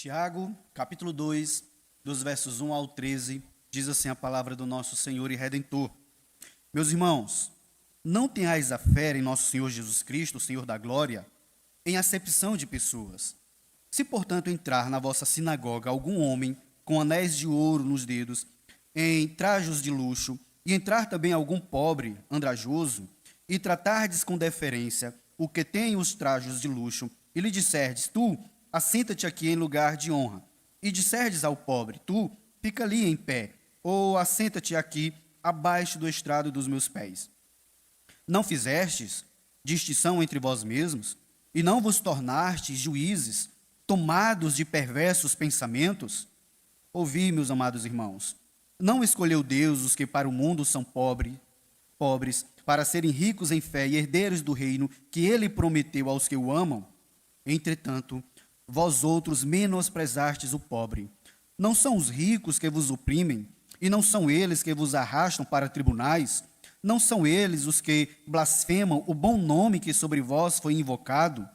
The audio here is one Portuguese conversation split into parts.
Tiago, capítulo 2, dos versos 1 ao 13, diz assim a palavra do nosso Senhor e Redentor. Meus irmãos, não tenhais a fé em nosso Senhor Jesus Cristo, o Senhor da glória, em acepção de pessoas. Se, portanto, entrar na vossa sinagoga algum homem com anéis de ouro nos dedos, em trajos de luxo, e entrar também algum pobre, andrajoso, e tratardes com deferência o que tem os trajos de luxo, e lhe disserdes, tu, assenta-te aqui em lugar de honra, e disserdes ao pobre, tu, fica ali em pé, ou assenta-te aqui abaixo do estrado dos meus pés. Não fizestes distinção entre vós mesmos, e não vos tornastes juízes, tomados de perversos pensamentos? Ouvi, meus amados irmãos, não escolheu Deus os que para o mundo são pobres, para serem ricos em fé e herdeiros do reino que ele prometeu aos que o amam? Entretanto, vós outros menosprezastes o pobre. Não são os ricos que vos oprimem, e não são eles que vos arrastam para tribunais? Não são eles os que blasfemam o bom nome que sobre vós foi invocado?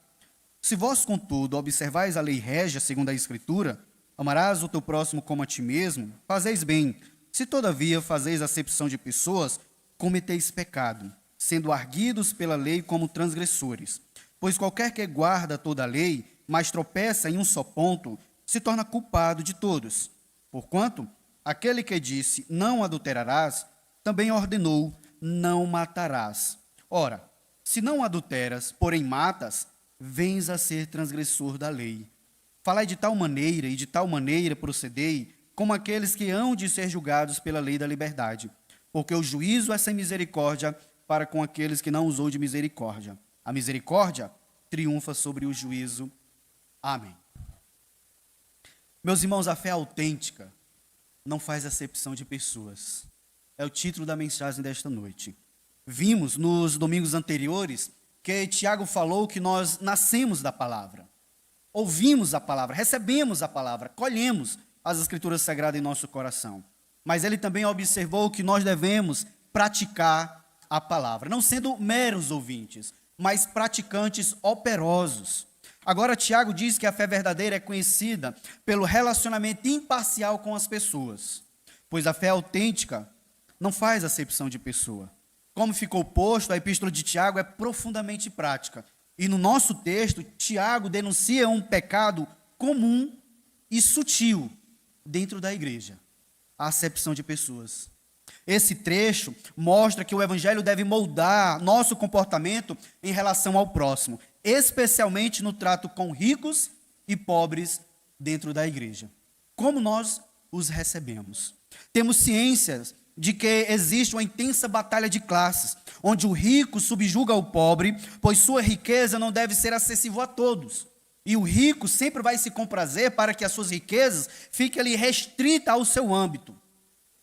Se vós, contudo, observais a lei régia segundo a Escritura, amarás o teu próximo como a ti mesmo, fazeis bem. Se, todavia, fazeis acepção de pessoas, cometeis pecado, sendo arguidos pela lei como transgressores. Pois qualquer que guarda toda a lei, mas tropeça em um só ponto, se torna culpado de todos. Porquanto, aquele que disse, não adulterarás, também ordenou, não matarás. Ora, se não adulteras, porém matas, vens a ser transgressor da lei. Falai de tal maneira e de tal maneira procedei, como aqueles que hão de ser julgados pela lei da liberdade. Porque o juízo é sem misericórdia para com aqueles que não usou de misericórdia. A misericórdia triunfa sobre o juízo. Amém. Meus irmãos, a fé autêntica não faz acepção de pessoas. É o título da mensagem desta noite. Vimos nos domingos anteriores que Tiago falou que nós nascemos da palavra. Ouvimos a palavra, recebemos a palavra, colhemos as Escrituras Sagradas em nosso coração. Mas ele também observou que nós devemos praticar a palavra, não sendo meros ouvintes, mas praticantes operosos. Agora, Tiago diz que a fé verdadeira é conhecida pelo relacionamento imparcial com as pessoas, pois a fé autêntica não faz acepção de pessoa. Como ficou posto, a epístola de Tiago é profundamente prática. E no nosso texto, Tiago denuncia um pecado comum e sutil dentro da igreja: a acepção de pessoas. Esse trecho mostra que o evangelho deve moldar nosso comportamento em relação ao próximo, especialmente no trato com ricos e pobres dentro da igreja. Como nós os recebemos? Temos ciências de que existe uma intensa batalha de classes, onde o rico subjuga o pobre, pois sua riqueza não deve ser acessível a todos. E o rico sempre vai se comprazer para que as suas riquezas fiquem ali restritas ao seu âmbito,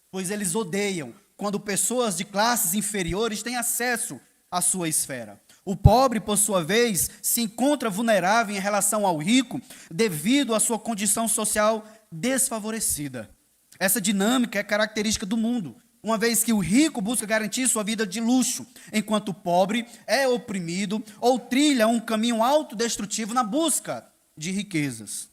pois eles odeiam quando pessoas de classes inferiores têm acesso à sua esfera. O pobre, por sua vez, se encontra vulnerável em relação ao rico devido à sua condição social desfavorecida. Essa dinâmica é característica do mundo, uma vez que o rico busca garantir sua vida de luxo, enquanto o pobre é oprimido ou trilha um caminho autodestrutivo na busca de riquezas.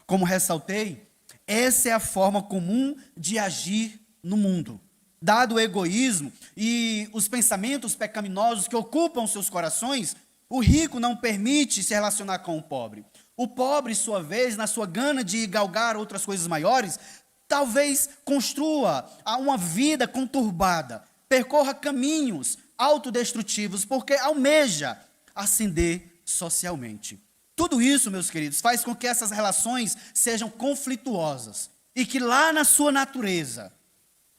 Como ressaltei, essa é a forma comum de agir no mundo. Dado o egoísmo e os pensamentos pecaminosos que ocupam seus corações, o rico não permite se relacionar com o pobre. O pobre, sua vez, na sua gana de galgar outras coisas maiores, talvez construa uma vida conturbada, percorra caminhos autodestrutivos, porque almeja ascender socialmente. Tudo isso, meus queridos, faz com que essas relações sejam conflituosas e que lá na sua natureza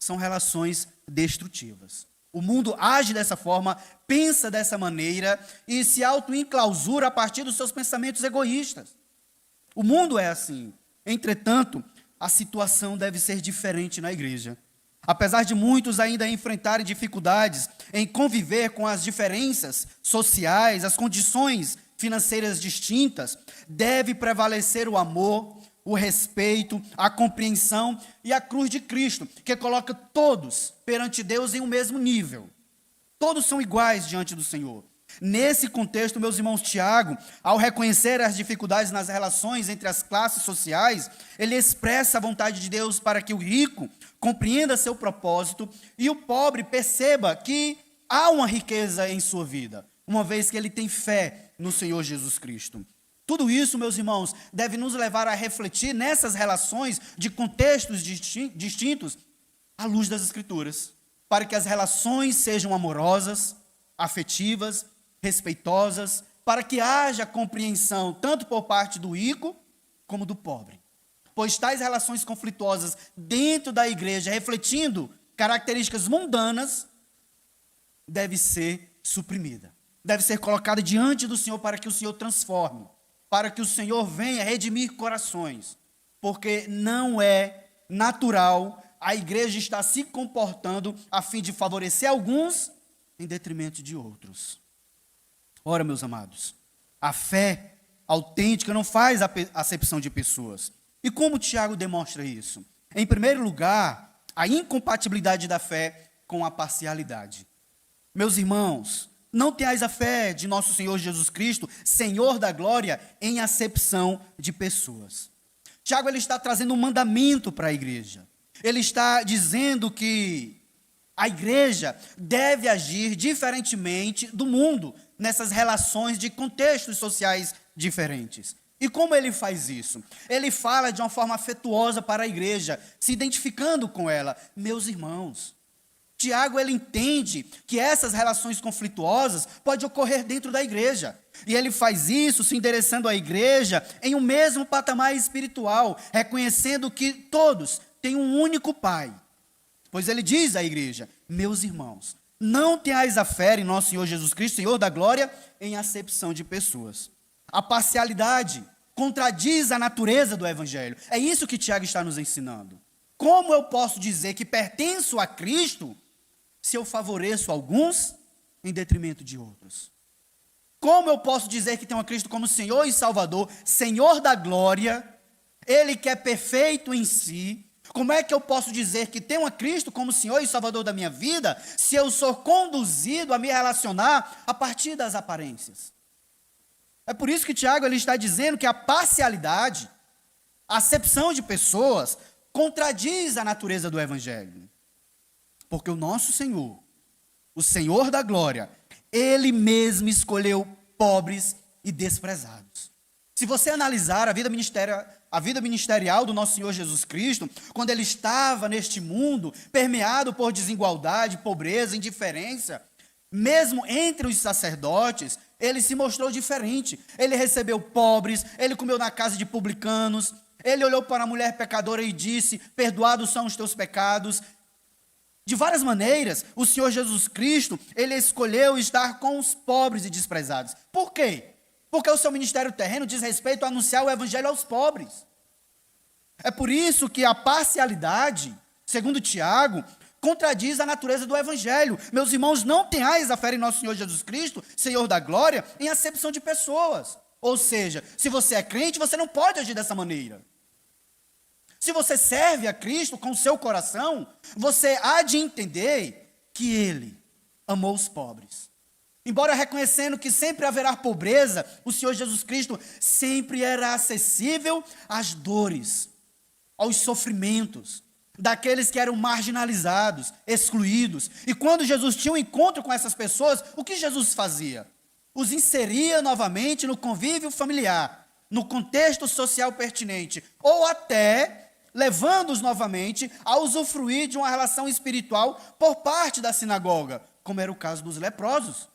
são relações destrutivas. O mundo age dessa forma, pensa dessa maneira e se auto-enclausura a partir dos seus pensamentos egoístas. O mundo é assim. Entretanto, a situação deve ser diferente na igreja. Apesar de muitos ainda enfrentarem dificuldades em conviver com as diferenças sociais, as condições financeiras distintas, deve prevalecer o amor, o respeito, a compreensão e a cruz de Cristo, que coloca todos perante Deus em um mesmo nível. Todos são iguais diante do Senhor. Nesse contexto, meus irmãos, Tiago, ao reconhecer as dificuldades nas relações entre as classes sociais, ele expressa a vontade de Deus para que o rico compreenda seu propósito e o pobre perceba que há uma riqueza em sua vida, uma vez que ele tem fé no Senhor Jesus Cristo. Tudo isso, meus irmãos, deve nos levar a refletir nessas relações de contextos distintos à luz das Escrituras, para que as relações sejam amorosas, afetivas, respeitosas, para que haja compreensão tanto por parte do rico como do pobre. Pois tais relações conflituosas dentro da igreja, refletindo características mundanas, deve ser suprimida. Deve ser colocada diante do Senhor para que o Senhor transforme, para que o Senhor venha redimir corações, porque não é natural a igreja estar se comportando a fim de favorecer alguns em detrimento de outros. Ora, meus amados, a fé autêntica não faz acepção de pessoas. E como Tiago demonstra isso? Em primeiro lugar, a incompatibilidade da fé com a parcialidade. Meus irmãos, não tenhais a fé de nosso Senhor Jesus Cristo, Senhor da glória, em acepção de pessoas. Tiago, ele está trazendo um mandamento para a igreja. Ele está dizendo que a igreja deve agir diferentemente do mundo, nessas relações de contextos sociais diferentes. E como ele faz isso? Ele fala de uma forma afetuosa para a igreja, se identificando com ela. Meus irmãos, Tiago, ele entende que essas relações conflituosas podem ocorrer dentro da igreja. E ele faz isso se endereçando à igreja em um mesmo patamar espiritual, reconhecendo que todos têm um único Pai. Pois ele diz à igreja: meus irmãos, não tenhais a fé em nosso Senhor Jesus Cristo, Senhor da glória, em acepção de pessoas. A parcialidade contradiz a natureza do Evangelho. É isso que Tiago está nos ensinando. Como eu posso dizer que pertenço a Cristo se eu favoreço alguns em detrimento de outros? Como eu posso dizer que tenho a Cristo como Senhor e Salvador, Senhor da glória, Ele que é perfeito em si? Como é que eu posso dizer que tenho a Cristo como Senhor e Salvador da minha vida, se eu sou conduzido a me relacionar a partir das aparências? É por isso que Tiago, ele está dizendo que a parcialidade, a acepção de pessoas, contradiz a natureza do Evangelho. Porque o nosso Senhor, o Senhor da glória, Ele mesmo escolheu pobres e desprezados. Se você analisar a vida ministerial do nosso Senhor Jesus Cristo, quando Ele estava neste mundo, permeado por desigualdade, pobreza, indiferença, mesmo entre os sacerdotes, Ele se mostrou diferente. Ele recebeu pobres, Ele comeu na casa de publicanos, Ele olhou para a mulher pecadora e disse: perdoados são os teus pecados. De várias maneiras, o Senhor Jesus Cristo, Ele escolheu estar com os pobres e desprezados. Por quê? Porque o seu ministério terreno diz respeito a anunciar o evangelho aos pobres. É por isso que a parcialidade, segundo Tiago, contradiz a natureza do evangelho. Meus irmãos, não tenhais a fé em nosso Senhor Jesus Cristo, Senhor da glória, em acepção de pessoas. Ou seja, se você é crente, você não pode agir dessa maneira. Se você serve a Cristo com o seu coração, você há de entender que Ele amou os pobres. Embora reconhecendo que sempre haverá pobreza, o Senhor Jesus Cristo sempre era acessível às dores, aos sofrimentos daqueles que eram marginalizados, excluídos. E quando Jesus tinha um encontro com essas pessoas, o que Jesus fazia? Os inseria novamente no convívio familiar, no contexto social pertinente, ou até levando-os novamente a usufruir de uma relação espiritual por parte da sinagoga, como era o caso dos leprosos,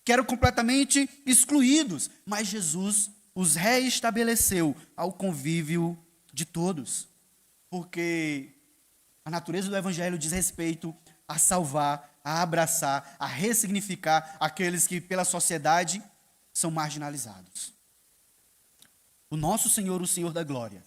que eram completamente excluídos, mas Jesus os reestabeleceu ao convívio de todos, porque a natureza do evangelho diz respeito a salvar, a abraçar, a ressignificar aqueles que pela sociedade são marginalizados. O nosso Senhor, o Senhor da glória,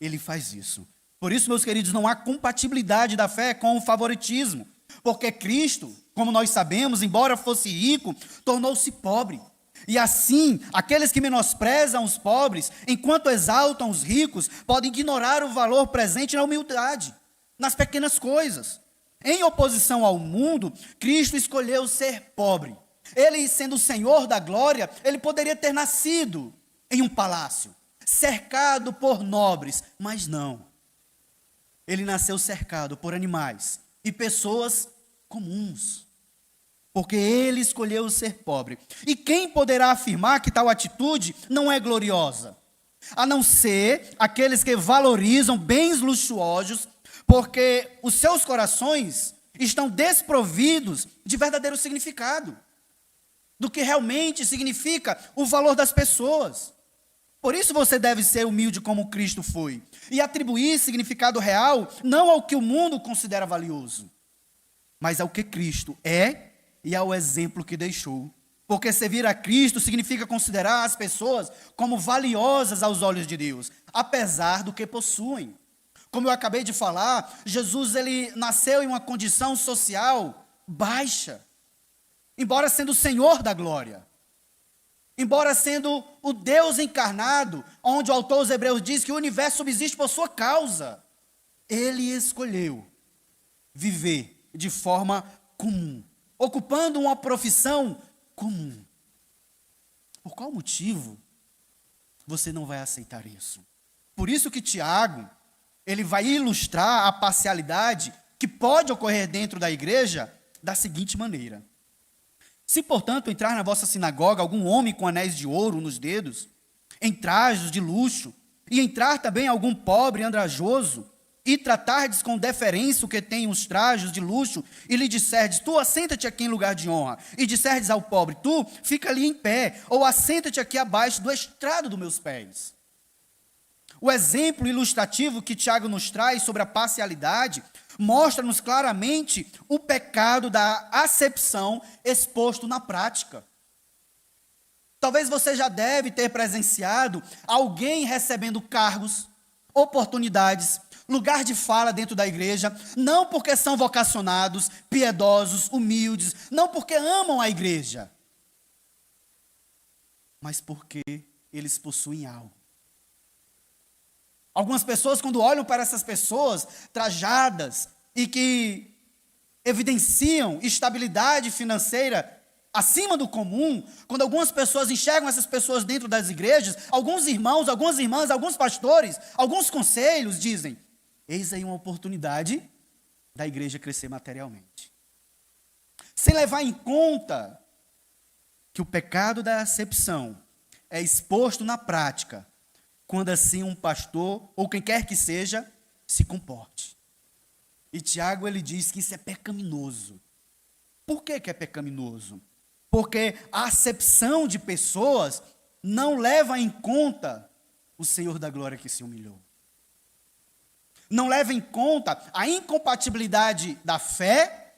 Ele faz isso. Por isso, meus queridos, não há compatibilidade da fé com o favoritismo, porque Cristo, como nós sabemos, embora fosse rico, tornou-se pobre. E assim, aqueles que menosprezam os pobres, enquanto exaltam os ricos, podem ignorar o valor presente na humildade, nas pequenas coisas. Em oposição ao mundo, Cristo escolheu ser pobre, Ele, sendo o Senhor da glória, ele poderia ter nascido em um palácio, cercado por nobres, mas não. Ele nasceu cercado por animais e pessoas comuns, porque ele escolheu ser pobre. E quem poderá afirmar que tal atitude não é gloriosa? A não ser aqueles que valorizam bens luxuosos, porque os seus corações estão desprovidos de verdadeiro significado, do que realmente significa o valor das pessoas. Por isso você deve ser humilde como Cristo foi, e atribuir significado real não ao que o mundo considera valioso, mas ao que Cristo é e ao exemplo que deixou. Porque servir a Cristo significa considerar as pessoas como valiosas aos olhos de Deus, apesar do que possuem. Como eu acabei de falar, Jesus ele nasceu em uma condição social baixa, embora sendo o Senhor da glória, embora sendo o Deus encarnado, onde o autor aos Hebreus diz que o universo subsiste por sua causa. Ele escolheu viver de forma comum, ocupando uma profissão comum. Por qual motivo você não vai aceitar isso? Por isso que Tiago, ele vai ilustrar a parcialidade que pode ocorrer dentro da igreja da seguinte maneira: se, portanto, entrar na vossa sinagoga algum homem com anéis de ouro nos dedos, em trajes de luxo, e entrar também algum pobre andrajoso, e tratardes com deferência o que tem os trajes de luxo, e lhe disserdes, tu assenta-te aqui em lugar de honra, e disserdes ao pobre, tu fica ali em pé, ou assenta-te aqui abaixo do estrado dos meus pés. O exemplo ilustrativo que Tiago nos traz sobre a parcialidade mostra-nos claramente o pecado da acepção exposto na prática. Talvez você já deve ter presenciado alguém recebendo cargos, oportunidades, lugar de fala dentro da igreja, não porque são vocacionados, piedosos, humildes, não porque amam a igreja, mas porque eles possuem algo. Algumas pessoas, quando olham para essas pessoas trajadas e que evidenciam estabilidade financeira acima do comum, quando algumas pessoas enxergam essas pessoas dentro das igrejas, alguns irmãos, algumas irmãs, alguns pastores, alguns conselhos dizem, eis aí uma oportunidade da igreja crescer materialmente. Sem levar em conta que o pecado da acepção é exposto na prática, quando assim um pastor, ou quem quer que seja, se comporte. E Tiago, ele diz que isso é pecaminoso. Por que é pecaminoso? Porque a acepção de pessoas não leva em conta o Senhor da glória que se humilhou. Não leva em conta a incompatibilidade da fé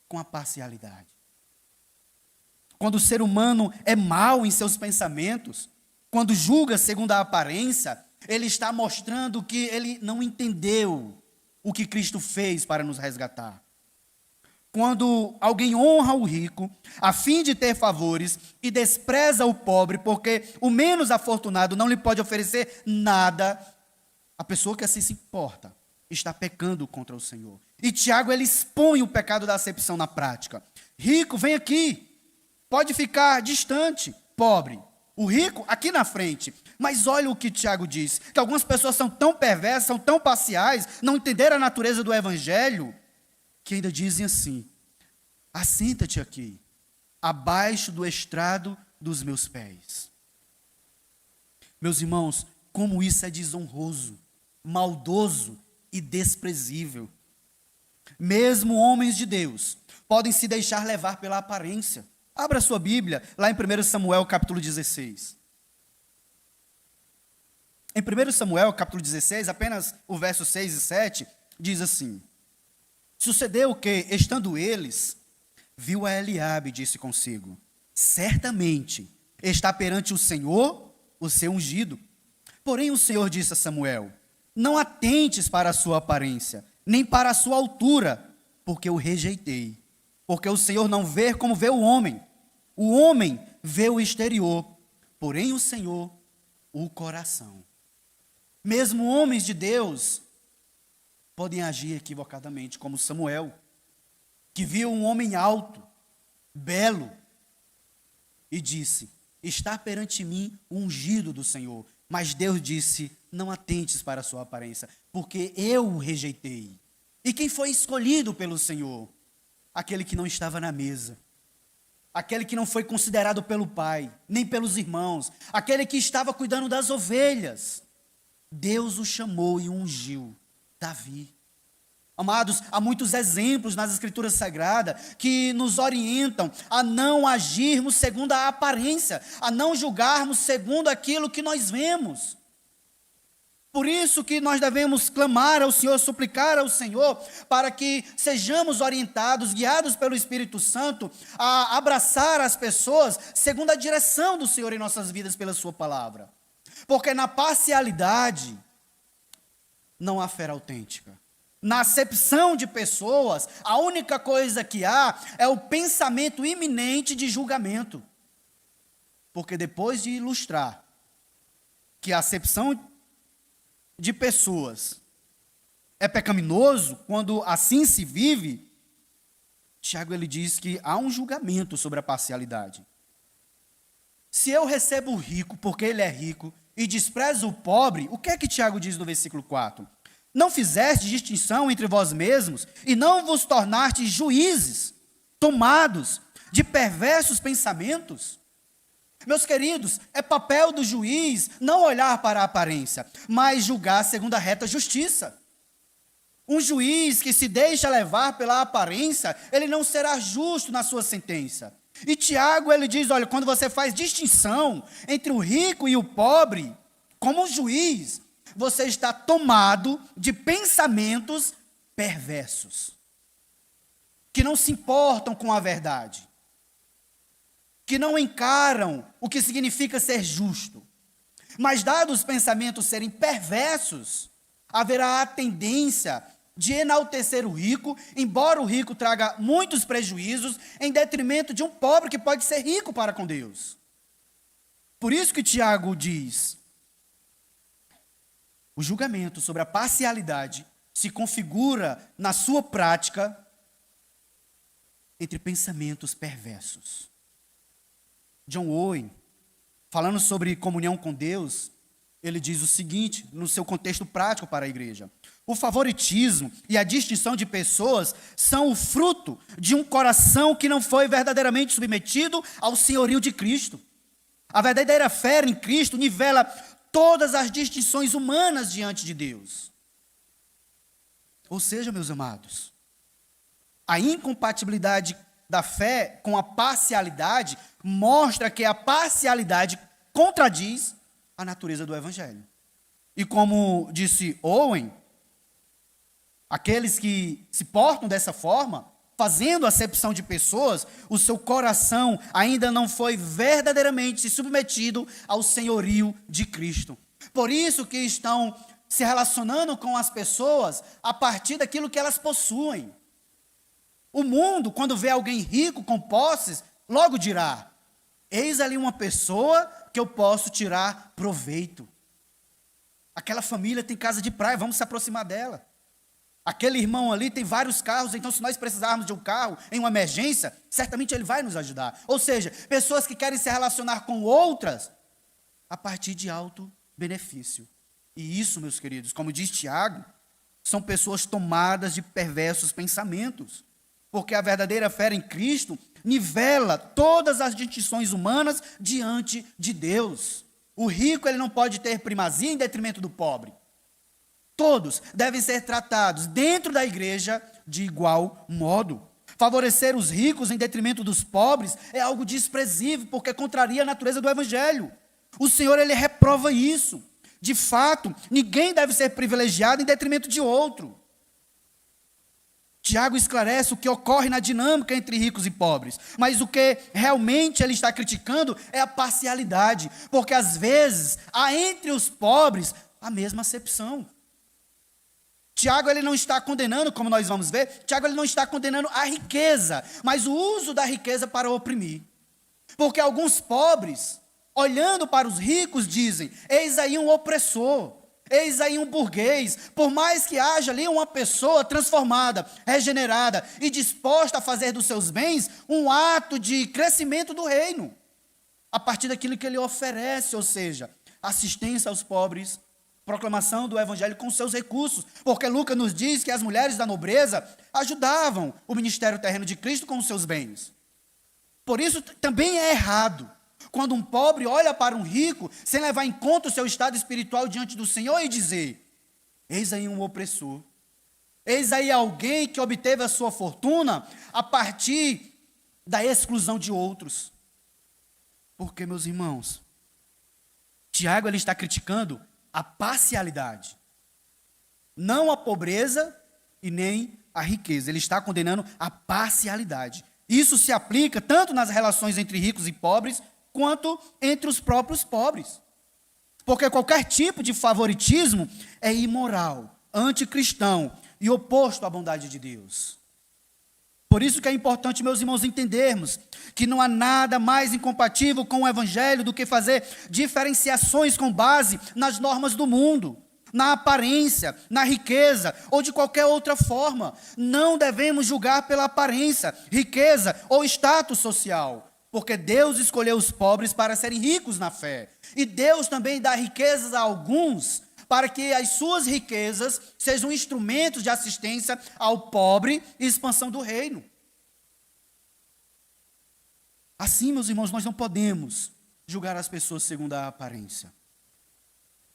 com a parcialidade. Quando o ser humano é mau em seus pensamentos, quando julga segundo a aparência, ele está mostrando que ele não entendeu o que Cristo fez para nos resgatar. Quando alguém honra o rico, a fim de ter favores, e despreza o pobre, porque o menos afortunado não lhe pode oferecer nada, a pessoa que assim se importa está pecando contra o Senhor. E Tiago, ele expõe o pecado da acepção na prática. Rico, vem aqui. Pode ficar distante. Pobre, o rico aqui na frente. Mas olha o que Tiago diz, que algumas pessoas são tão perversas, são tão parciais, não entenderam a natureza do evangelho, que ainda dizem assim, assenta-te aqui, abaixo do estrado dos meus pés. Meus irmãos, como isso é desonroso, maldoso e desprezível. Mesmo homens de Deus podem se deixar levar pela aparência. Abra sua Bíblia, lá em 1 Samuel, capítulo 16. Em 1 Samuel, capítulo 16, apenas o verso 6 e 7, diz assim, sucedeu que, estando eles, viu a Eliabe e disse consigo, certamente está perante o Senhor o seu ungido. Porém o Senhor disse a Samuel, não atentes para a sua aparência, nem para a sua altura, porque o rejeitei. Porque o Senhor não vê como vê o homem vê o exterior, porém o Senhor, o coração. Mesmo homens de Deus podem agir equivocadamente, como Samuel, que viu um homem alto, belo, e disse: está perante mim o ungido do Senhor. Mas Deus disse: não atentes para a sua aparência, porque eu o rejeitei. E quem foi escolhido pelo Senhor? Aquele que não estava na mesa, aquele que não foi considerado pelo pai, nem pelos irmãos, aquele que estava cuidando das ovelhas. Deus o chamou e o ungiu, Davi. Amados, há muitos exemplos nas Escrituras Sagradas que nos orientam a não agirmos segundo a aparência, a não julgarmos segundo aquilo que nós vemos. Por isso que nós devemos clamar ao Senhor, suplicar ao Senhor, para que sejamos orientados, guiados pelo Espírito Santo, a abraçar as pessoas segundo a direção do Senhor em nossas vidas pela sua palavra. Porque na parcialidade não há fé autêntica. Na acepção de pessoas, a única coisa que há é o pensamento iminente de julgamento. Porque depois de ilustrar que a acepção de pessoas é pecaminoso, quando assim se vive, Tiago ele diz que há um julgamento sobre a parcialidade. Se eu recebo o rico porque ele é rico e desprezo o pobre, o que é que Tiago diz no versículo 4? Não fizeste distinção entre vós mesmos e não vos tornastes juízes, tomados de perversos pensamentos? Meus queridos, é papel do juiz não olhar para a aparência, mas julgar segundo a reta justiça. Um juiz que se deixa levar pela aparência, ele não será justo na sua sentença. E Tiago, ele diz, olha, quando você faz distinção entre o rico e o pobre, como um juiz, você está tomado de pensamentos perversos, que não se importam com a verdade, que não encaram o que significa ser justo. Mas dados os pensamentos serem perversos, haverá a tendência de enaltecer o rico, embora o rico traga muitos prejuízos, em detrimento de um pobre que pode ser rico para com Deus. Por isso que Tiago diz, o julgamento sobre a parcialidade se configura na sua prática entre pensamentos perversos. John Owen, falando sobre comunhão com Deus, ele diz o seguinte, no seu contexto prático para a igreja: o favoritismo e a distinção de pessoas são o fruto de um coração que não foi verdadeiramente submetido ao senhorio de Cristo. A verdadeira fé em Cristo nivela todas as distinções humanas diante de Deus. Ou seja, meus amados, a incompatibilidade da fé com a parcialidade mostra que a parcialidade contradiz a natureza do Evangelho. E como disse Owen, aqueles que se portam dessa forma, fazendo acepção de pessoas, o seu coração ainda não foi verdadeiramente submetido ao senhorio de Cristo. Por isso que estão se relacionando com as pessoas a partir daquilo que elas possuem. O mundo, quando vê alguém rico com posses, logo dirá: eis ali uma pessoa que eu posso tirar proveito. Aquela família tem casa de praia, vamos se aproximar dela. Aquele irmão ali tem vários carros, então se nós precisarmos de um carro em uma emergência, certamente ele vai nos ajudar. Ou seja, pessoas que querem se relacionar com outras a partir de alto benefício. E isso, meus queridos, como diz Tiago, são pessoas tomadas de perversos pensamentos. Porque a verdadeira fé em Cristo nivela todas as distinções humanas diante de Deus. O rico ele não pode ter primazia em detrimento do pobre. Todos devem ser tratados dentro da igreja de igual modo. Favorecer os ricos em detrimento dos pobres é algo desprezível, porque contraria a natureza do Evangelho. O Senhor ele reprova isso. De fato, ninguém deve ser privilegiado em detrimento de outro. Tiago esclarece o que ocorre na dinâmica entre ricos e pobres, mas o que realmente ele está criticando é a parcialidade, porque às vezes há entre os pobres a mesma acepção. Tiago ele não está condenando, como nós vamos ver, Tiago ele não está condenando a riqueza, mas o uso da riqueza para oprimir. Porque alguns pobres, olhando para os ricos, dizem: eis aí um opressor. Eis aí um burguês, por mais que haja ali uma pessoa transformada, regenerada e disposta a fazer dos seus bens um ato de crescimento do reino. a partir daquilo que ele oferece, ou seja, assistência aos pobres, proclamação do evangelho com seus recursos, porque Lucas nos diz que as mulheres da nobreza ajudavam o ministério terreno de Cristo com os seus bens. Por isso também é errado quando um pobre olha para um rico sem levar em conta o seu estado espiritual diante do Senhor e dizer: eis aí um opressor, eis aí alguém que obteve a sua fortuna a partir da exclusão de outros. Porque, meus irmãos, Tiago ele está criticando a parcialidade, não a pobreza e nem a riqueza. Ele está condenando a parcialidade. Isso se aplica tanto nas relações entre ricos e pobres, quanto entre os próprios pobres. Porque qualquer tipo de favoritismo é imoral, anticristão e oposto à bondade de Deus. Por isso que é importante, meus irmãos, entendermos que não há nada mais incompatível com o evangelho do que fazer diferenciações com base nas normas do mundo, na aparência, na riqueza ou de qualquer outra forma. Não devemos julgar pela aparência, riqueza ou status social, porque Deus escolheu os pobres para serem ricos na fé. E Deus também dá riquezas a alguns para que as suas riquezas sejam instrumentos de assistência ao pobre e expansão do reino. Assim, meus irmãos, nós não podemos julgar as pessoas segundo a aparência.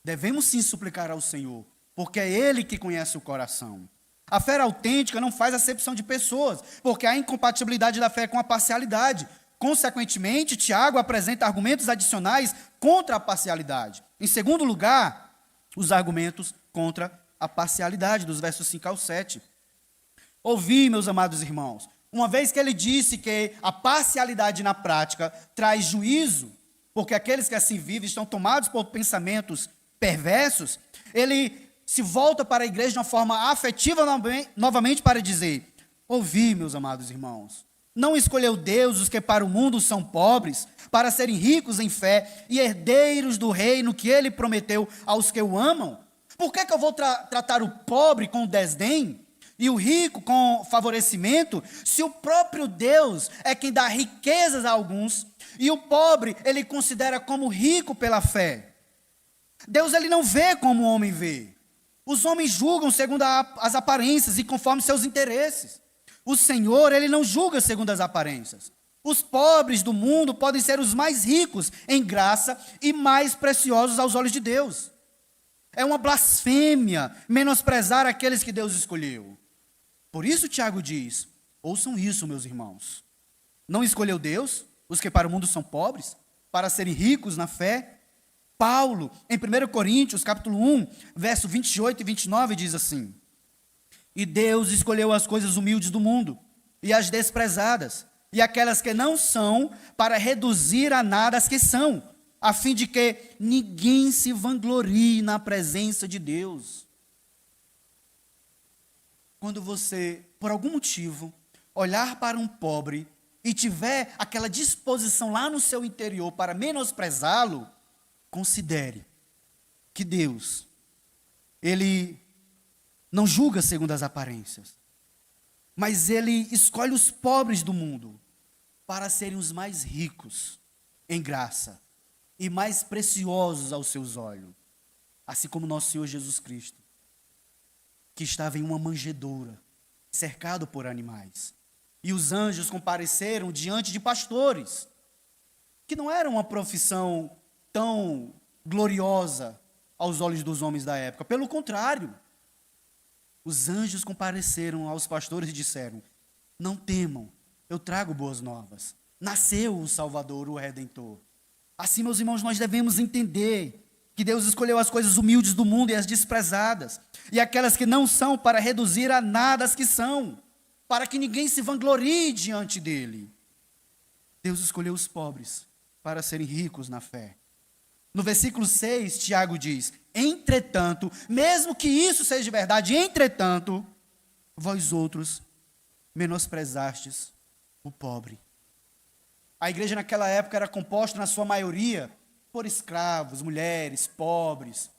Devemos sim suplicar ao Senhor, porque é Ele que conhece o coração. A fé autêntica não faz acepção de pessoas, porque há incompatibilidade da fé com a parcialidade. Consequentemente, Tiago apresenta argumentos adicionais contra a parcialidade. Em segundo lugar, os argumentos contra a parcialidade, dos versos 5 ao 7. Ouvi, meus amados irmãos, uma vez que ele disse que a parcialidade na prática traz juízo, porque aqueles que assim vivem estão tomados por pensamentos perversos, ele se volta para a igreja de uma forma afetiva novamente para dizer: ouvi, meus amados irmãos, não escolheu Deus os que para o mundo são pobres, para serem ricos em fé e herdeiros do reino que Ele prometeu aos que o amam? Por que eu vou tratar o pobre com desdém e o rico com favorecimento, se o próprio Deus é quem dá riquezas a alguns e o pobre Ele considera como rico pela fé? Deus ele não vê como o homem vê. Os homens julgam segundo as aparências e conforme seus interesses. O Senhor, Ele não julga segundo as aparências. Os pobres do mundo podem ser os mais ricos em graça e mais preciosos aos olhos de Deus. É uma blasfêmia menosprezar aqueles que Deus escolheu. Por isso Tiago diz: ouçam isso, meus irmãos. Não escolheu Deus os que para o mundo são pobres, para serem ricos na fé? Paulo, em 1 Coríntios, capítulo 1, verso 28 e 29, diz assim: e Deus escolheu as coisas humildes do mundo, e as desprezadas, e aquelas que não são, para reduzir a nada as que são, a fim de que ninguém se vanglorie na presença de Deus. Quando você, por algum motivo, olhar para um pobre e tiver aquela disposição lá no seu interior para menosprezá-lo, considere que Deus, Ele não julga segundo as aparências, mas Ele escolhe os pobres do mundo para serem os mais ricos em graça e mais preciosos aos seus olhos, assim como nosso Senhor Jesus Cristo, que estava em uma manjedoura, cercado por animais, e os anjos compareceram diante de pastores, que não era uma profissão tão gloriosa aos olhos dos homens da época, pelo contrário. Os anjos compareceram aos pastores e disseram: não temam, eu trago boas novas. Nasceu o Salvador, o Redentor. Assim, meus irmãos, nós devemos entender que Deus escolheu as coisas humildes do mundo e as desprezadas, e aquelas que não são, para reduzir a nada as que são, para que ninguém se vanglorie diante dele. Deus escolheu os pobres para serem ricos na fé. No versículo 6, Tiago diz: entretanto, mesmo que isso seja verdade, entretanto, vós outros menosprezastes o pobre. A igreja naquela época era composta, na sua maioria, por escravos, mulheres, pobres.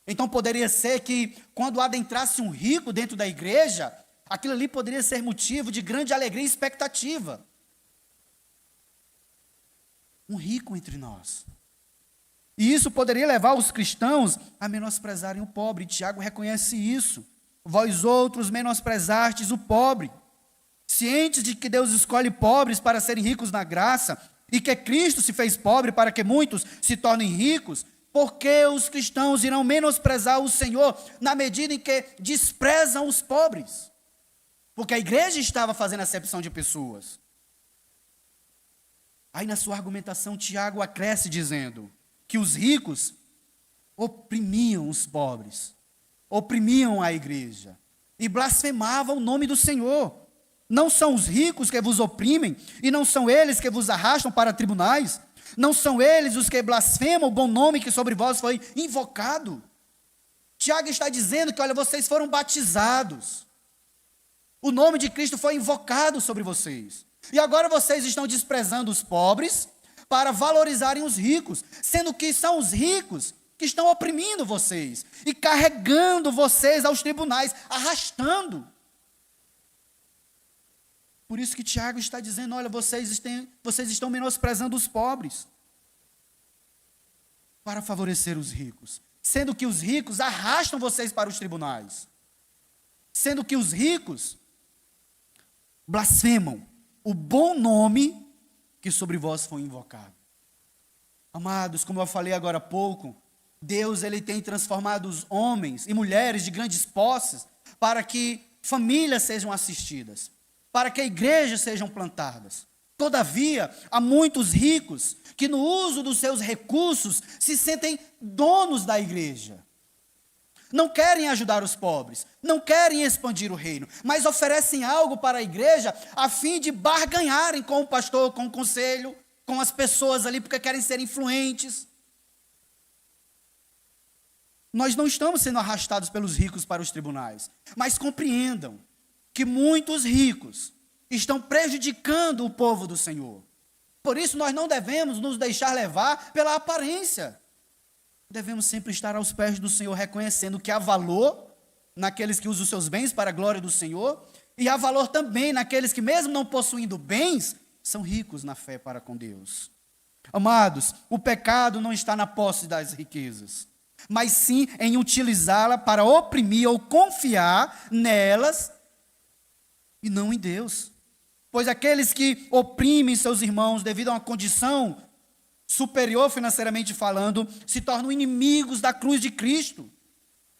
Então poderia ser que, quando adentrasse um rico dentro da igreja, aquilo ali poderia ser motivo de grande alegria e expectativa. um rico entre nós. E isso poderia levar os cristãos a menosprezarem o pobre. Tiago reconhece isso. Vós outros menosprezastes o pobre, cientes de que Deus escolhe pobres para serem ricos na graça, e que Cristo se fez pobre para que muitos se tornem ricos. Porque os cristãos irão menosprezar o Senhor na medida em que desprezam os pobres? Porque a igreja estava fazendo acepção de pessoas. Aí na sua argumentação, Tiago acresce dizendo que os ricos oprimiam os pobres, oprimiam a igreja e blasfemavam o nome do Senhor. Não são os ricos que vos oprimem, e não são eles que vos arrastam para tribunais, não são eles os que blasfemam o bom nome que sobre vós foi invocado. Tiago está dizendo que, olha, vocês foram batizados, o nome de Cristo foi invocado sobre vocês, e agora vocês estão desprezando os pobres para valorizarem os ricos, sendo que são os ricos que estão oprimindo vocês e carregando vocês aos tribunais, arrastando. Por isso que Tiago está dizendo, olha, vocês estão menosprezando os pobres para favorecer os ricos, sendo que os ricos arrastam vocês para os tribunais, sendo que os ricos blasfemam o bom nome que sobre vós foi invocado. Amados, como eu falei agora há pouco, Deus ele tem transformado os homens e mulheres de grandes posses para que famílias sejam assistidas, para que igrejas sejam plantadas. Todavia, há muitos ricos que no uso dos seus recursos se sentem donos da igreja. Não querem ajudar os pobres, não querem expandir o reino, mas oferecem algo para a igreja a fim de barganharem com o pastor, com o conselho, com as pessoas ali, porque querem ser influentes. Nós não estamos sendo arrastados pelos ricos para os tribunais, mas compreendam que muitos ricos estão prejudicando o povo do Senhor. Por isso nós não devemos nos deixar levar pela aparência. Devemos sempre estar aos pés do Senhor, reconhecendo que há valor naqueles que usam os seus bens para a glória do Senhor, e há valor também naqueles que, mesmo não possuindo bens, são ricos na fé para com Deus. Amados, o pecado não está na posse das riquezas, mas sim em utilizá-la para oprimir ou confiar nelas e não em Deus. Pois aqueles que oprimem seus irmãos devido a uma condição superior financeiramente falando, se tornam inimigos da cruz de Cristo.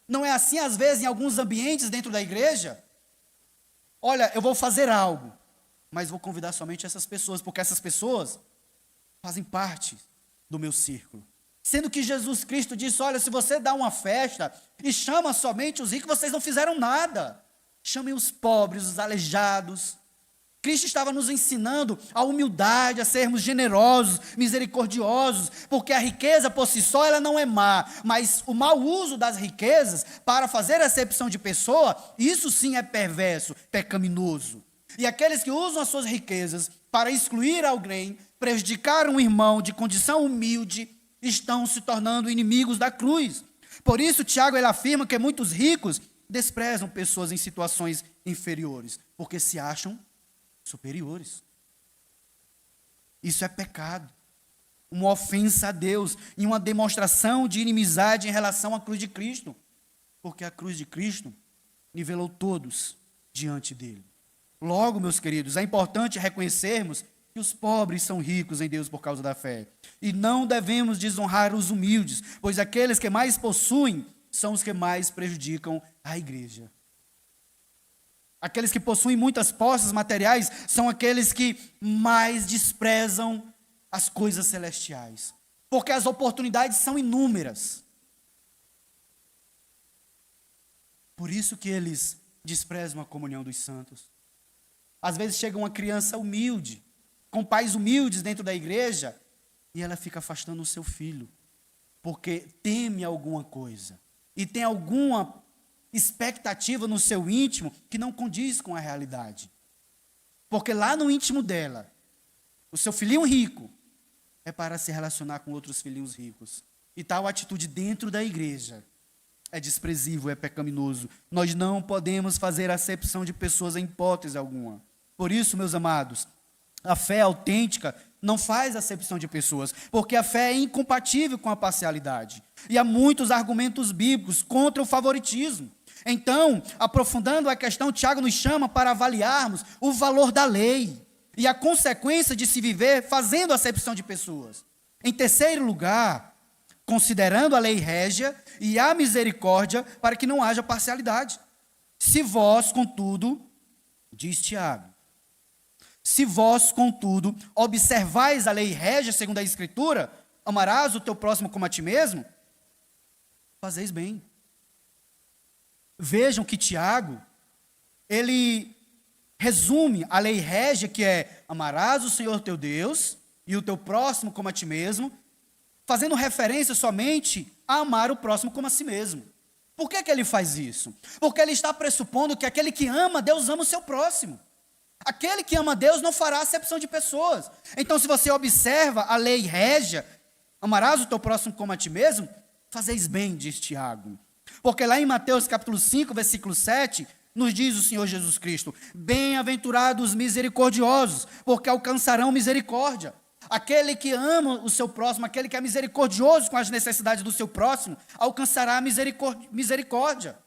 Não é assim, às vezes, em alguns ambientes dentro da igreja? Olha, eu vou fazer algo, mas vou convidar somente essas pessoas, porque essas pessoas fazem parte do meu círculo. Sendo que Jesus Cristo disse, olha, se você dá uma festa e chama somente os ricos, vocês não fizeram nada. Chamem os pobres, os aleijados. Cristo estava nos ensinando a humildade, a sermos generosos, misericordiosos, porque a riqueza por si só ela não é má, mas o mau uso das riquezas para fazer acepção de pessoa, isso sim é perverso, pecaminoso. E aqueles que usam as suas riquezas para excluir alguém, prejudicar um irmão de condição humilde, estão se tornando inimigos da cruz. Por isso, Tiago ele afirma que muitos ricos desprezam pessoas em situações inferiores, porque se acham superiores. Isso é pecado, uma ofensa a Deus e uma demonstração de inimizade em relação à cruz de Cristo, porque a cruz de Cristo nivelou todos diante dele. Logo, meus queridos, é importante reconhecermos que os pobres são ricos em Deus por causa da fé, e não devemos desonrar os humildes, pois aqueles que mais possuem são os que mais prejudicam a igreja. Aqueles que possuem muitas posses materiais são aqueles que mais desprezam as coisas celestiais, porque as oportunidades são inúmeras. Por isso que eles desprezam a comunhão dos santos. Às vezes chega uma criança humilde, com pais humildes dentro da igreja, e ela fica afastando o seu filho, porque teme alguma coisa, e tem alguma expectativa no seu íntimo que não condiz com a realidade. Porque lá no íntimo dela, o seu filhinho rico é para se relacionar com outros filhinhos ricos. E tal atitude dentro da igreja é desprezível, é pecaminoso. Nós não podemos fazer acepção de pessoas em hipótese alguma. Por isso, meus amados, a fé autêntica não faz acepção de pessoas, porque a fé é incompatível com a parcialidade. E há muitos argumentos bíblicos contra o favoritismo. Então, aprofundando a questão, Tiago nos chama para avaliarmos o valor da lei e a consequência de se viver fazendo acepção de pessoas. Em terceiro lugar, considerando a lei régia e a misericórdia para que não haja parcialidade. Se vós, contudo, diz Tiago, se vós, contudo, observais a lei régia segundo a Escritura, amarás o teu próximo como a ti mesmo, fazeis bem. Vejam que Tiago, ele resume a lei régia, que é amarás o Senhor teu Deus e o teu próximo como a ti mesmo, fazendo referência somente a amar o próximo como a si mesmo. Por que ele faz isso? Porque ele está pressupondo que aquele que ama Deus ama o seu próximo. Aquele que ama Deus não fará acepção de pessoas. Então, se você observa a lei régia, amarás o teu próximo como a ti mesmo, fazeis bem, diz Tiago. Porque lá em Mateus capítulo 5, versículo 7, nos diz o Senhor Jesus Cristo, bem-aventurados os misericordiosos, porque alcançarão misericórdia. Aquele que ama o seu próximo, aquele que é misericordioso com as necessidades do seu próximo, alcançará misericórdia.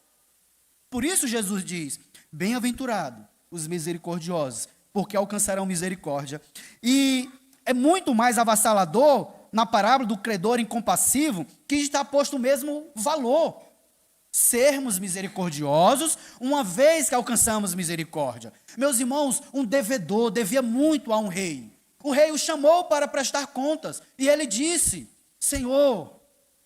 Por isso Jesus diz, bem-aventurado os misericordiosos, porque alcançarão misericórdia. E é muito mais avassalador na parábola do credor incompassivo, que está posto o mesmo valor. Sermos misericordiosos, uma vez que alcançamos misericórdia. Meus irmãos, um devedor devia muito a um rei. O rei o chamou para prestar contas, e ele disse, Senhor,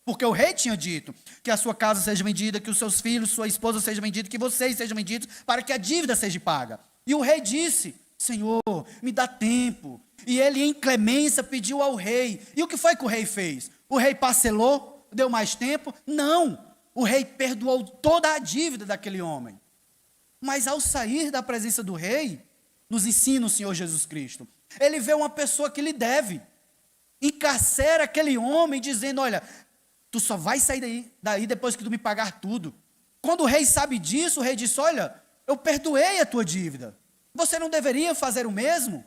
porque o rei tinha dito que a sua casa seja vendida, que os seus filhos, sua esposa sejam vendidos, que vocês sejam vendidos, para que a dívida seja paga. E o rei disse, Senhor, me dá tempo. E ele em clemência pediu ao rei. E o que foi que o rei fez? O rei parcelou? Deu mais tempo? Não. O rei perdoou toda a dívida daquele homem. Mas ao sair da presença do rei, nos ensina o Senhor Jesus Cristo, ele vê uma pessoa que lhe deve, encarcera aquele homem dizendo, olha, tu só vai sair daí depois que tu me pagar tudo. Quando o rei sabe disso, o rei disse, olha, eu perdoei a tua dívida, você não deveria fazer o mesmo?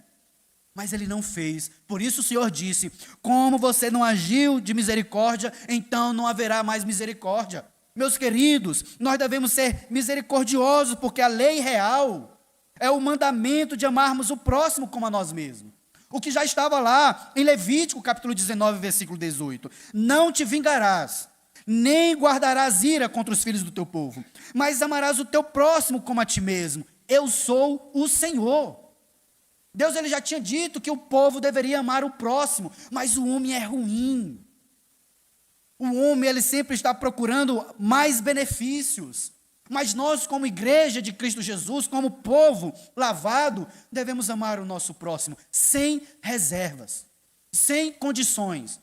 Mas ele não fez, por isso o Senhor disse, como você não agiu de misericórdia, então não haverá mais misericórdia. Meus queridos, nós devemos ser misericordiosos, porque a lei real é o mandamento de amarmos o próximo como a nós mesmos. O que já estava lá em Levítico, capítulo 19, versículo 18. Não te vingarás, nem guardarás ira contra os filhos do teu povo, mas amarás o teu próximo como a ti mesmo. Eu sou o Senhor. Deus ele já tinha dito que o povo deveria amar o próximo, mas o homem é ruim. O homem ele sempre está procurando mais benefícios. Mas nós, como igreja de Cristo Jesus, como povo lavado, devemos amar o nosso próximo, sem reservas, sem condições.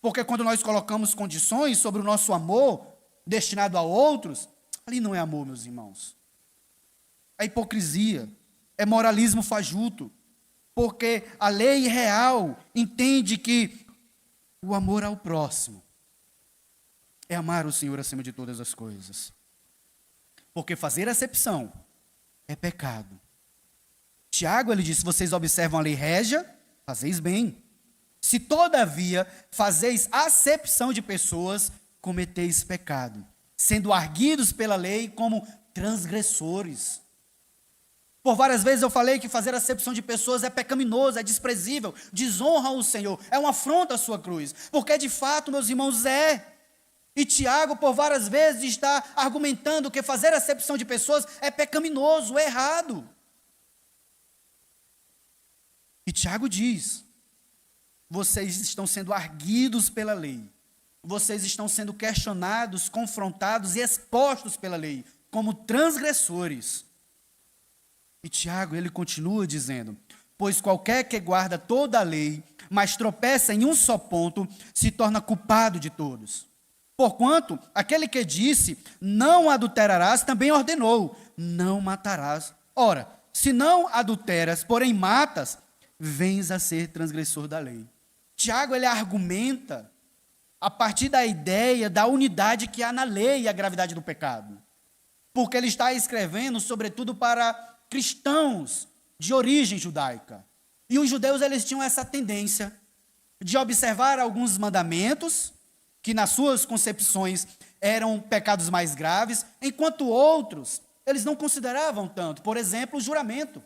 Porque quando nós colocamos condições sobre o nosso amor, destinado a outros, ali não é amor, meus irmãos. É hipocrisia, é moralismo fajuto. Porque a lei real entende que o amor ao próximo é amar o Senhor acima de todas as coisas. Porque fazer acepção é pecado. Tiago, ele disse, vocês observam a lei régia, fazeis bem. Se todavia fazeis acepção de pessoas, cometeis pecado, sendo arguidos pela lei como transgressores. Por várias vezes eu falei que fazer acepção de pessoas é pecaminoso, é desprezível, desonra o Senhor, é uma afronta à sua cruz. Porque de fato, meus irmãos, é. E Tiago, por várias vezes, está argumentando que fazer acepção de pessoas é pecaminoso, é errado. E Tiago diz, vocês estão sendo arguidos pela lei, vocês estão sendo questionados, confrontados e expostos pela lei, como transgressores. E Tiago, ele continua dizendo, pois qualquer que guarda toda a lei, mas tropeça em um só ponto, se torna culpado de todos. Porquanto, aquele que disse, não adulterarás, também ordenou, não matarás. Ora, se não adulteras, porém matas, vens a ser transgressor da lei. Tiago, ele argumenta a partir da ideia da unidade que há na lei e a gravidade do pecado. Porque ele está escrevendo, sobretudo, para cristãos de origem judaica. E os judeus, eles tinham essa tendência de observar alguns mandamentos, que nas suas concepções eram pecados mais graves, enquanto outros, eles não consideravam tanto. Por exemplo, o juramento.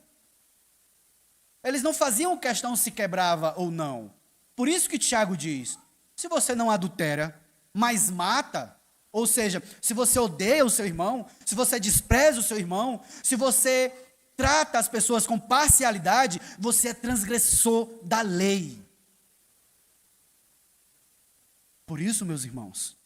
Eles não faziam questão se quebrava ou não. Por isso que Tiago diz, se você não adultera, mas mata, ou seja, se você odeia o seu irmão, se você despreza o seu irmão, se você trata as pessoas com parcialidade, você é transgressor da lei. Por isso, meus irmãos,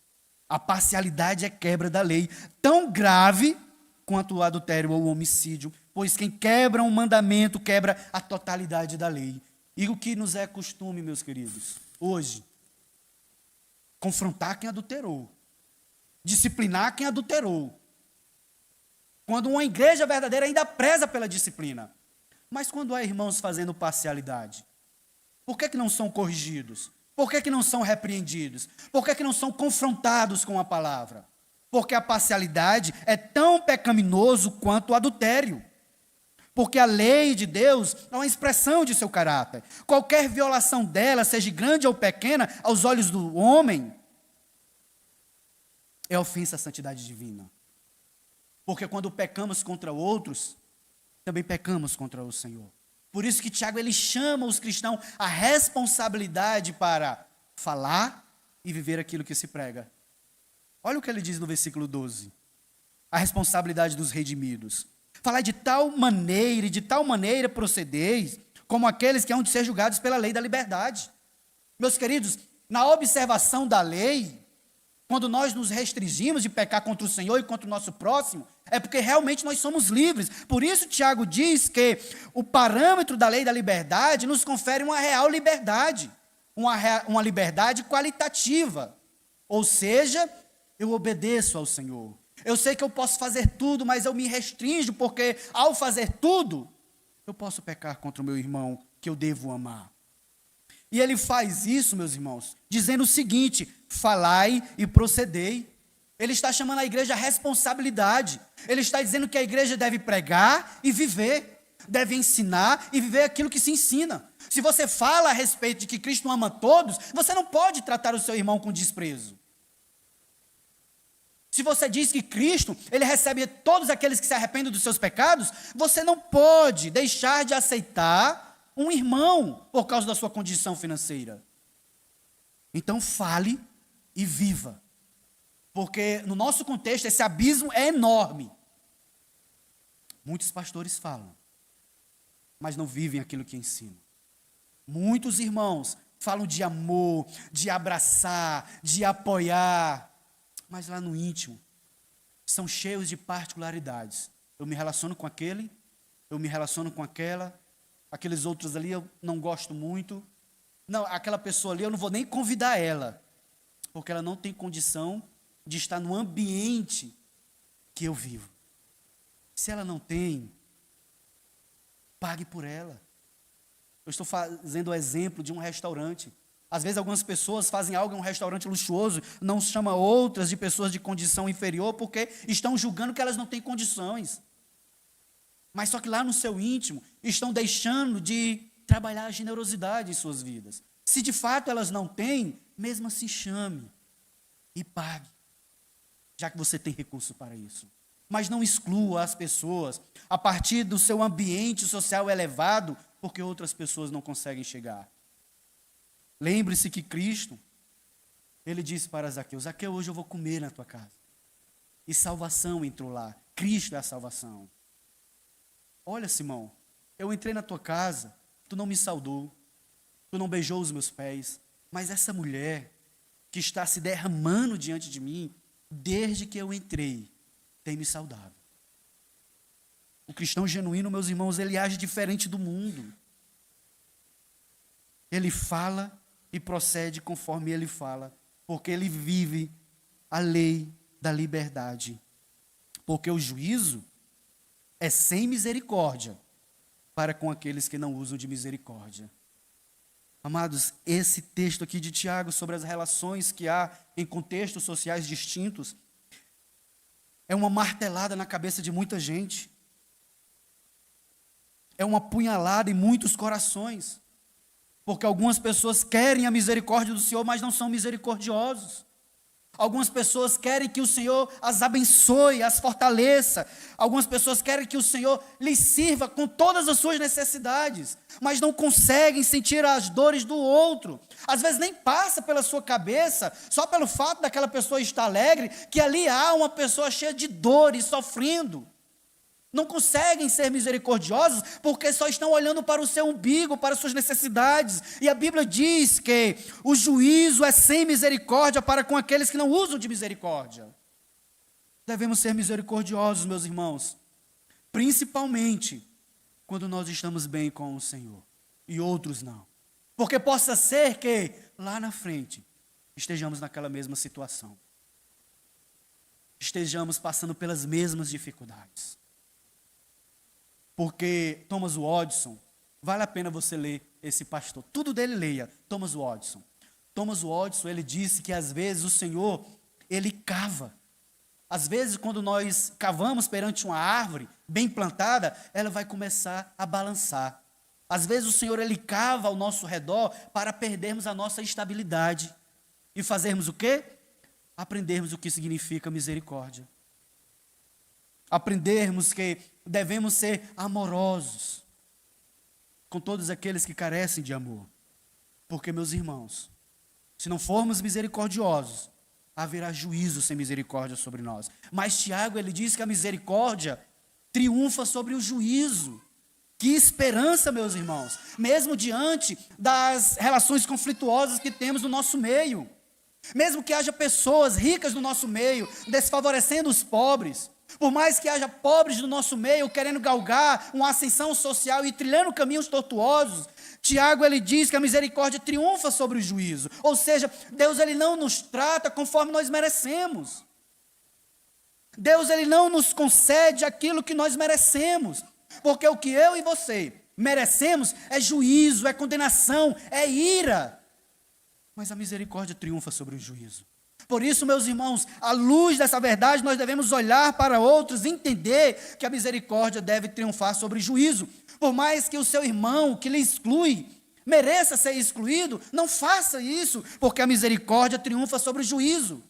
a parcialidade é quebra da lei, tão grave quanto o adultério ou o homicídio, pois quem quebra um mandamento quebra a totalidade da lei. E o que nos é costume, meus queridos, hoje, confrontar quem adulterou, disciplinar quem adulterou. Quando uma igreja verdadeira ainda preza pela disciplina. Mas quando há irmãos fazendo parcialidade, por que não são corrigidos? Por que não são repreendidos? Por que não são confrontados com a palavra? Porque a parcialidade é tão pecaminoso quanto o adultério. Porque a lei de Deus é uma expressão de seu caráter. Qualquer violação dela, seja grande ou pequena, aos olhos do homem, é ofensa à santidade divina. Porque quando pecamos contra outros, também pecamos contra o Senhor. Por isso que Tiago, ele chama os cristãos à responsabilidade para falar e viver aquilo que se prega. Olha o que ele diz no versículo 12. A responsabilidade dos redimidos. Falar de tal maneira e de tal maneira procedeis, como aqueles que hão de ser julgados pela lei da liberdade. Meus queridos, na observação da lei, quando nós nos restringimos de pecar contra o Senhor e contra o nosso próximo, é porque realmente nós somos livres. Por isso Tiago diz que o parâmetro da lei da liberdade nos confere uma real liberdade, uma liberdade qualitativa. Ou seja, eu obedeço ao Senhor. Eu sei que eu posso fazer tudo, mas eu me restringo, porque ao fazer tudo, eu posso pecar contra o meu irmão, que eu devo amar. E ele faz isso, meus irmãos, dizendo o seguinte: falai e procedei. Ele está chamando a igreja à responsabilidade. Ele está dizendo que a igreja deve pregar e viver, deve ensinar e viver aquilo que se ensina. Se você fala a respeito de que Cristo ama todos, você não pode tratar o seu irmão com desprezo. Se você diz que Cristo, ele recebe todos aqueles que se arrependem dos seus pecados, você não pode deixar de aceitar um irmão por causa da sua condição financeira. Então fale e viva. Porque no nosso contexto esse abismo é enorme. Muitos pastores falam, mas não vivem aquilo que ensinam. Muitos irmãos falam de amor, de abraçar, de apoiar, mas lá no íntimo são cheios de particularidades. Eu me relaciono com aquele, eu me relaciono com aquela, aqueles outros ali eu não gosto muito. Não, aquela pessoa ali eu não vou nem convidar ela, porque ela não tem condição de estar no ambiente que eu vivo. Se ela não tem, pague por ela. Eu estou fazendo o exemplo de um restaurante. Às vezes algumas pessoas fazem algo em um restaurante luxuoso, não chama outras de pessoas de condição inferior, porque estão julgando que elas não têm condições. Mas só que lá no seu íntimo, estão deixando de trabalhar a generosidade em suas vidas. Se de fato elas não têm, mesmo assim chame e pague, já que você tem recurso para isso. Mas não exclua as pessoas a partir do seu ambiente social elevado, porque outras pessoas não conseguem chegar. Lembre-se que Cristo, ele disse para Zaqueu: Zaqueu, hoje eu vou comer na tua casa. E salvação entrou lá. Cristo é a salvação. Olha, Simão, eu entrei na tua casa, tu não me saudou, tu não beijou os meus pés, mas essa mulher que está se derramando diante de mim, desde que eu entrei, tem me saudado. O cristão genuíno, meus irmãos, ele age diferente do mundo. Ele fala e procede conforme ele fala, porque ele vive a lei da liberdade. Porque o juízo é sem misericórdia para com aqueles que não usam de misericórdia. Amados, esse texto aqui de Tiago sobre as relações que há em contextos sociais distintos é uma martelada na cabeça de muita gente. é uma punhalada em muitos corações. Porque algumas pessoas querem a misericórdia do Senhor, mas não são misericordiosos. Algumas pessoas querem que o Senhor as abençoe, as fortaleça. Algumas pessoas querem que o Senhor lhes sirva com todas as suas necessidades, mas não conseguem sentir as dores do outro. Às vezes nem passa pela sua cabeça, só pelo fato daquela pessoa estar alegre, que ali há uma pessoa cheia de dores, sofrendo. Não conseguem ser misericordiosos porque só estão olhando para o seu umbigo, para as suas necessidades. E a Bíblia diz que o juízo é sem misericórdia para com aqueles que não usam de misericórdia. Devemos ser misericordiosos, meus irmãos, principalmente quando nós estamos bem com o Senhor e outros não. Porque possa ser que lá na frente estejamos naquela mesma situação. Estejamos passando pelas mesmas dificuldades. Porque Thomas Watson, vale a pena você ler esse pastor, tudo dele leia, Thomas Watson. Thomas Watson, ele disse que às vezes o Senhor, ele cava. Às vezes quando nós cavamos perante uma árvore bem plantada, ela vai começar a balançar. Às vezes o Senhor, ele cava ao nosso redor para perdermos a nossa estabilidade. E fazermos o quê? Aprendermos o que significa misericórdia. Aprendermos que devemos ser amorosos com todos aqueles que carecem de amor. Porque, meus irmãos, se não formos misericordiosos, haverá juízo sem misericórdia sobre nós. Mas Tiago, ele diz que a misericórdia triunfa sobre o juízo. Que esperança, meus irmãos, mesmo diante das relações conflituosas que temos no nosso meio. Mesmo que haja pessoas ricas no nosso meio, desfavorecendo os pobres, por mais que haja pobres no nosso meio, querendo galgar uma ascensão social e trilhando caminhos tortuosos, Tiago, ele diz que a misericórdia triunfa sobre o juízo. Ou seja, Deus, ele não nos trata conforme nós merecemos. Deus, ele não nos concede aquilo que nós merecemos. Porque o que eu e você merecemos é juízo, é condenação, é ira. Mas a misericórdia triunfa sobre o juízo. Por isso, meus irmãos, à luz dessa verdade, nós devemos olhar para outros e entender que a misericórdia deve triunfar sobre o juízo. Por mais que o seu irmão, que lhe exclui, mereça ser excluído, não faça isso, porque a misericórdia triunfa sobre o juízo.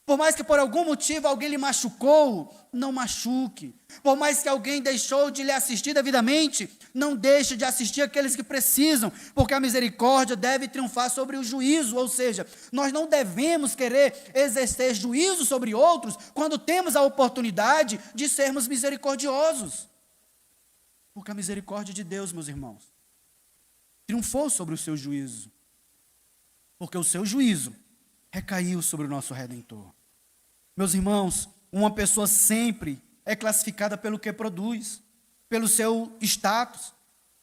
Por mais que por algum motivo alguém lhe machucou, não machuque. Por mais que alguém deixou de lhe assistir devidamente, não deixe de assistir aqueles que precisam, porque a misericórdia deve triunfar sobre o juízo. Ou seja, nós não devemos querer exercer juízo sobre outros quando temos a oportunidade de sermos misericordiosos. Porque a misericórdia de Deus, meus irmãos, triunfou sobre o seu juízo. Porque o seu juízo recaiu sobre o nosso Redentor. Meus irmãos, uma pessoa sempre é classificada pelo que produz, pelo seu status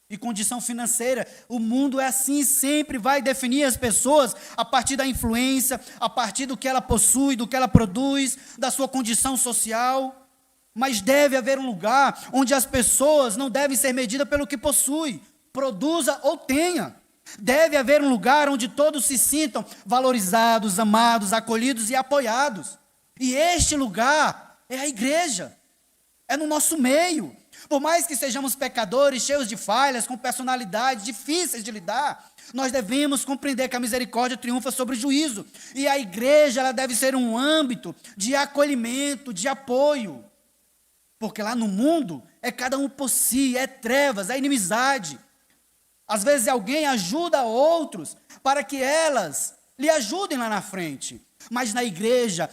e condição financeira. O mundo é assim, sempre vai definir as pessoas a partir da influência, a partir do que ela possui, do que ela produz, da sua condição social. Mas deve haver um lugar onde as pessoas não devem ser medidas pelo que possui, produza ou tenha. Deve haver um lugar onde todos se sintam valorizados, amados, acolhidos e apoiados. E este lugar é a igreja, é no nosso meio. Por mais que sejamos pecadores, cheios de falhas, com personalidades difíceis de lidar, nós devemos compreender que a misericórdia triunfa sobre o juízo. E a igreja, ela deve ser um âmbito de acolhimento, de apoio. Porque lá no mundo é cada um por si, é trevas, é inimizade. Às vezes alguém ajuda outros para que elas lhe ajudem lá na frente. Mas na igreja,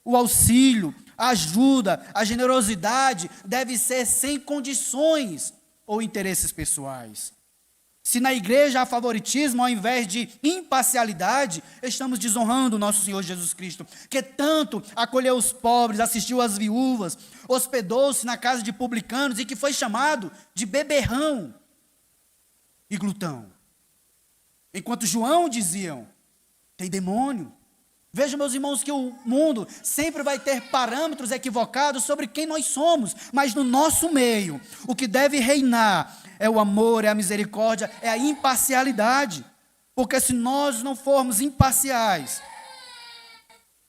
o auxílio, a ajuda, a generosidade deve ser sem condições ou interesses pessoais. Se na igreja há favoritismo ao invés de imparcialidade, estamos desonrando o nosso Senhor Jesus Cristo, que tanto acolheu os pobres, assistiu às viúvas, hospedou-se na casa de publicanos e que foi chamado de beberrão e glutão. Enquanto João diziam, tem demônio. Vejam, meus irmãos, que o mundo sempre vai ter parâmetros equivocados sobre quem nós somos, mas no nosso meio, o que deve reinar é o amor, é a misericórdia, é a imparcialidade. Porque se nós não formos imparciais,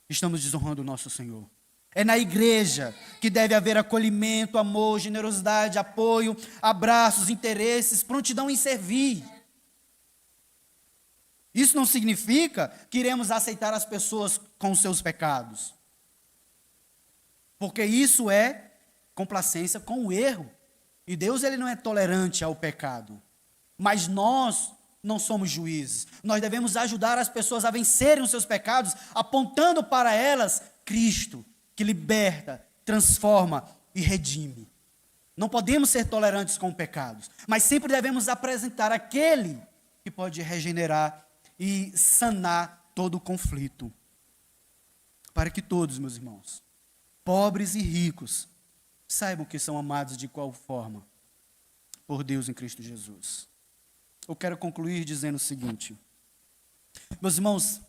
estamos desonrando o nosso Senhor. É na igreja que deve haver acolhimento, amor, generosidade, apoio, abraços, interesses, prontidão em servir. Isso não significa que iremos aceitar as pessoas com os seus pecados. Porque isso é complacência com o erro. E Deus, ele não é tolerante ao pecado. Mas nós não somos juízes. Nós devemos ajudar as pessoas a vencerem os seus pecados, apontando para elas Cristo, que liberta, transforma e redime. Não podemos ser tolerantes com pecados, mas sempre devemos apresentar aquele que pode regenerar e sanar todo o conflito. Para que todos, meus irmãos, pobres e ricos, saibam que são amados de qual forma? Por Deus em Cristo Jesus. Eu quero concluir dizendo o seguinte: meus irmãos,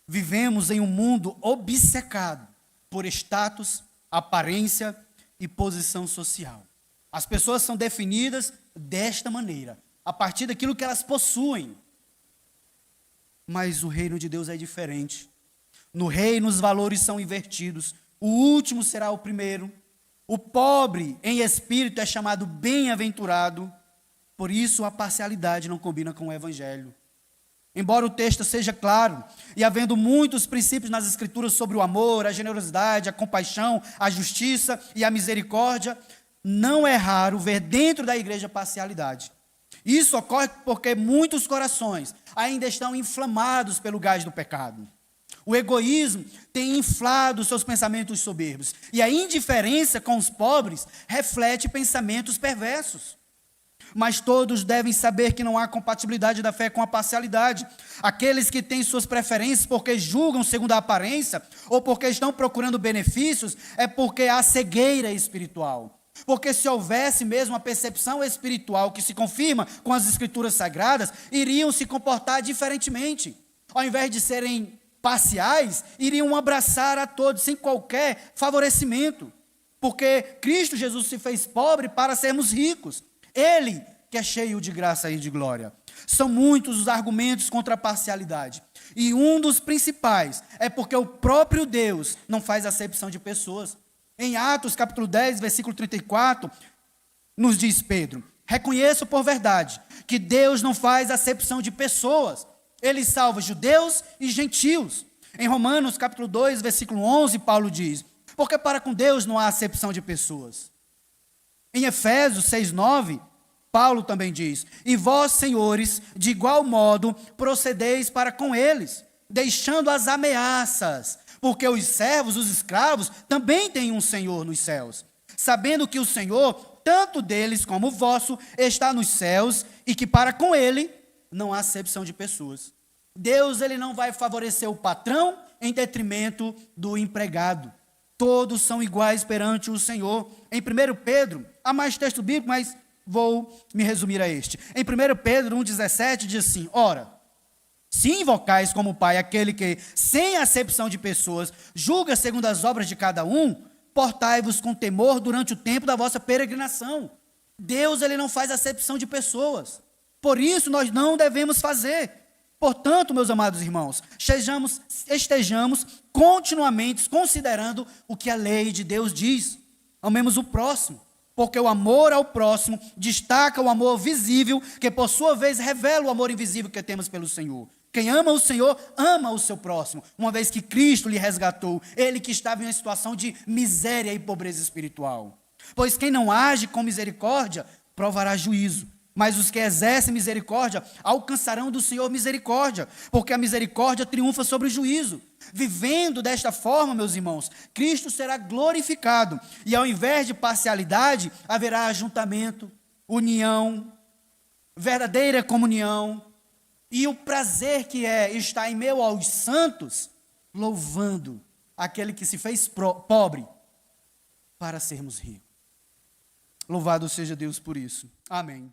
vivemos em um mundo obcecado por status, aparência e posição social. As pessoas são definidas desta maneira, a partir daquilo que elas possuem. Mas o reino de Deus é diferente. No reino os valores são invertidos. O último será o primeiro. O pobre em espírito é chamado bem-aventurado. Por isso a parcialidade não combina com o evangelho. Embora o texto seja claro, e havendo muitos princípios nas escrituras sobre o amor, a generosidade, a compaixão, a justiça e a misericórdia, não é raro ver dentro da igreja parcialidade. Isso ocorre porque muitos corações ainda estão inflamados pelo gás do pecado. O egoísmo tem inflado seus pensamentos soberbos, e a indiferença com os pobres reflete pensamentos perversos. Mas todos devem saber que não há compatibilidade da fé com a parcialidade. Aqueles que têm suas preferências porque julgam segundo a aparência, ou porque estão procurando benefícios, é porque há cegueira espiritual. Porque se houvesse mesmo a percepção espiritual que se confirma com as escrituras sagradas, iriam se comportar diferentemente. Ao invés de serem parciais, iriam abraçar a todos sem qualquer favorecimento. Porque Cristo Jesus se fez pobre para sermos ricos. Ele que é cheio de graça e de glória. São muitos os argumentos contra a parcialidade. E um dos principais é porque o próprio Deus não faz acepção de pessoas. Em Atos capítulo 10, versículo 34, nos diz Pedro: reconheço por verdade que Deus não faz acepção de pessoas. Ele salva judeus e gentios. Em Romanos capítulo 2, versículo 11, Paulo diz: porque para com Deus não há acepção de pessoas. Em Efésios 6, 9, Paulo também diz: e vós, senhores, de igual modo procedeis para com eles, deixando as ameaças, porque os servos, os escravos, também têm um Senhor nos céus, sabendo que o Senhor, tanto deles como o vosso, está nos céus, e que para com ele não há acepção de pessoas. Deus, ele não vai favorecer o patrão em detrimento do empregado. Todos são iguais perante o Senhor. Em 1 Pedro, há mais texto bíblico, mas vou me resumir a este. Em 1 Pedro 1,17 diz assim: ora, se invocais como Pai aquele que, sem acepção de pessoas, julga segundo as obras de cada um, portai-vos com temor durante o tempo da vossa peregrinação. Deus, ele não faz acepção de pessoas. Por isso, nós não devemos fazer. Portanto, meus amados irmãos, estejamos continuamente considerando o que a lei de Deus diz. Amemos o próximo, porque o amor ao próximo destaca o amor visível, que por sua vez revela o amor invisível que temos pelo Senhor. Quem ama o Senhor, ama o seu próximo, uma vez que Cristo lhe resgatou, ele que estava em uma situação de miséria e pobreza espiritual. Pois quem não age com misericórdia, provará juízo. Mas os que exercem misericórdia alcançarão do Senhor misericórdia, porque a misericórdia triunfa sobre o juízo. Vivendo desta forma, meus irmãos, Cristo será glorificado, e ao invés de parcialidade, haverá ajuntamento, união, verdadeira comunhão, e o prazer que é estar em meio aos santos, louvando aquele que se fez pobre para sermos ricos. Louvado seja Deus por isso. Amém.